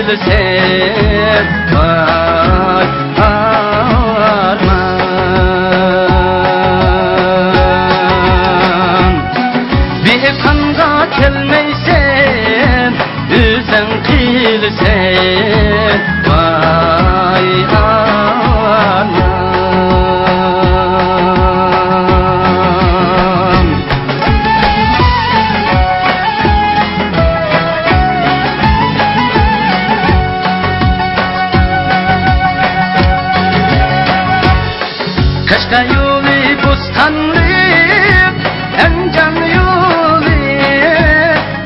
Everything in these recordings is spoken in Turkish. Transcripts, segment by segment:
bilsen vay arman bir kanğa kelmeysen üzün kilsen vay arman Kaşka yolu bostanlık en can yolu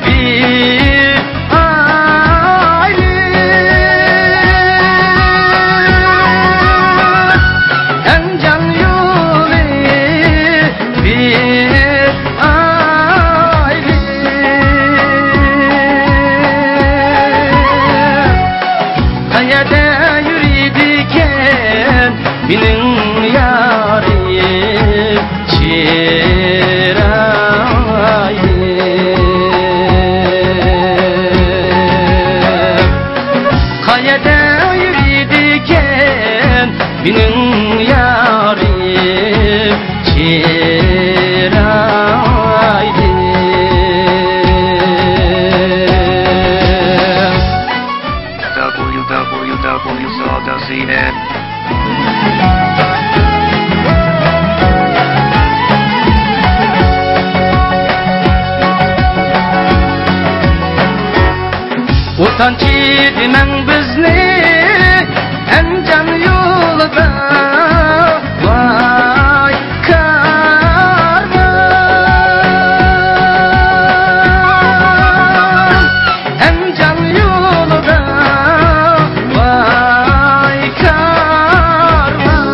bir aylık en can yolu bir aylık kayada yürüdüken benim yarim çirayim kayada yürüdüken benim yarim çirayim www.sawdust.net Utancı demen bizni en can yolda vay karman en can yolda vay karman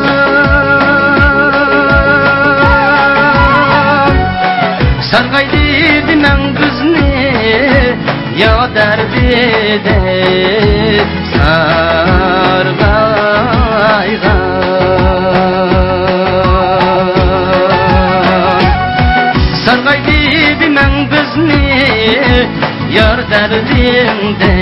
sargaydı demen bizni ya derdide sargaygan sargaydı demen bizni yar derdinde